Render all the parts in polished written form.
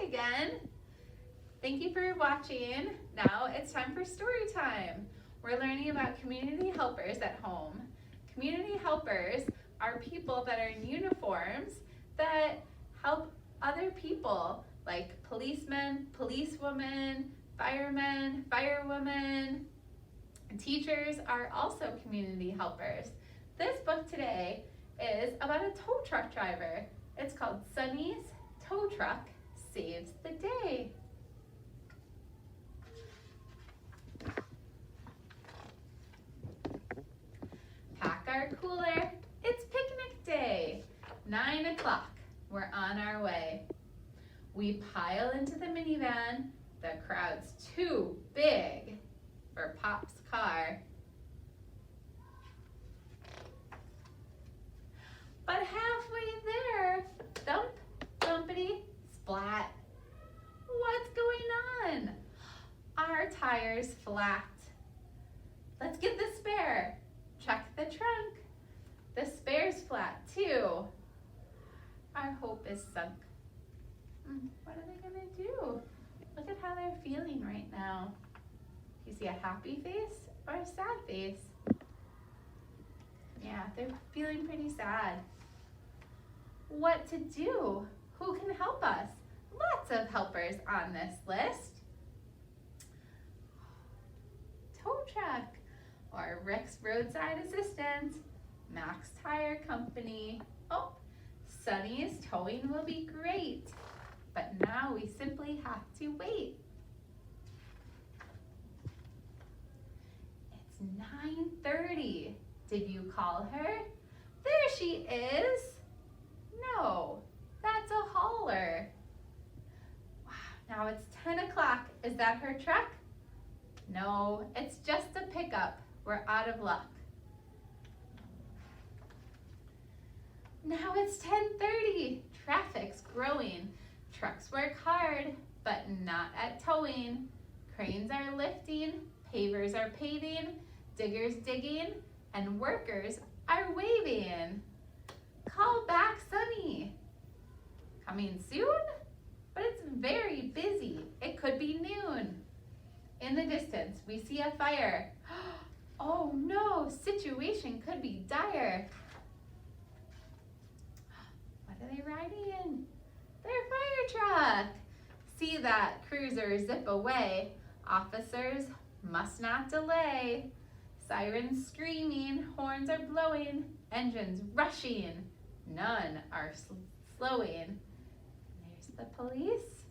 again. Thank you for watching. Now it's time for story time. We're learning about community helpers at home. Community helpers are people that are in uniforms that help other people, like policemen, policewomen, firemen, firewomen. Teachers are also community helpers. This book today is about a tow truck driver. It's called Sunny's Tow Truck Saves the Day. Pack our cooler, it's picnic day. 9 o'clock, we're on our way. We pile into the minivan, the crowd's too big for Pop's car. But halfway there, thump, thumpity, splat. What's going on? Our tire's flat. Let's get the spare. Check the trunk. The spare's flat too. Our hope is sunk. What are they gonna do? Look at how they're feeling right now. Do you see a happy face or a sad face? Yeah, they're feeling pretty sad. What to do? Who can help us? Lots of helpers on this list. Tow truck, or Rick's Roadside Assistance, Max Tire Company. Oh, Sunny's towing will be great, but now we simply have to wait. It's 9:30. Did you call her? There she is. No, that's a hauler. Wow, now it's 10 o'clock. Is that her truck? No, it's just a pickup. We're out of luck. Now it's 10:30. Traffic's growing. Trucks work hard, but not at towing. Cranes are lifting, pavers are paving, diggers digging, and workers are waving. Call back Sunny. Coming soon? But it's very busy. It could be noon. In the distance, we see a fire. Oh no, situation could be dire. What are they riding in? Their fire truck. See that cruiser zip away. Officers must not delay. Sirens screaming, horns are blowing, engines rushing. None are slowing. There's the police,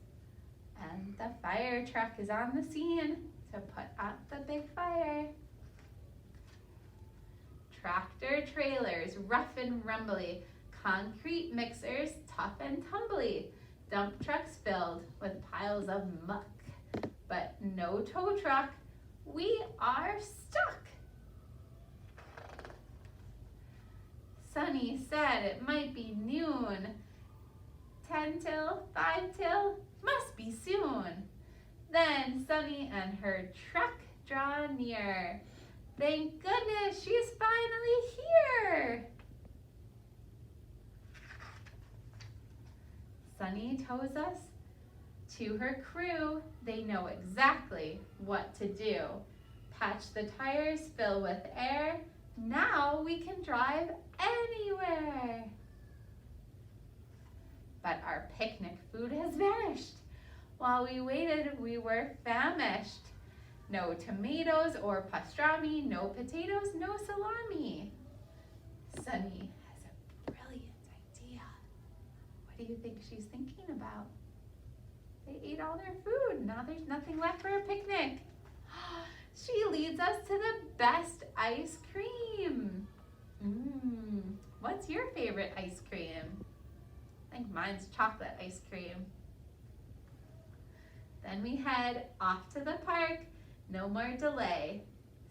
and the fire truck is on the scene to put out the big fire. Tractor trailers, rough and rumbly, concrete mixers, tough and tumbly, dump trucks filled with piles of muck, but no tow truck, we are stuck. Sunny said it might be noon. 10 till, 5 till, must be soon. Then Sunny and her truck draw near. Thank goodness she's finally here. Sunny tows us to her crew. They know exactly what to do. Patch the tires, fill with air. Now we can drive anywhere. But our picnic food has vanished. While we waited, we were famished. No tomatoes or pastrami, no potatoes, no salami. Sunny has a brilliant idea. What do you think she's thinking about? They ate all their food. Now there's nothing left for a picnic. She leads us to the best ice cream. What's your favorite ice cream? I think mine's chocolate ice cream. Then we head off to the park. No more delay.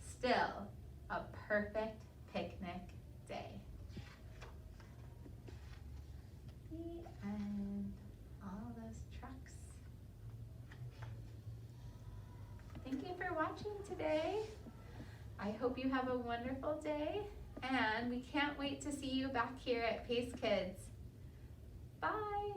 Still a perfect picnic day. The end. All those trucks. Thank you for watching today. I hope you have a wonderful day, and we can't wait to see you back here at Pace Kids. Bye.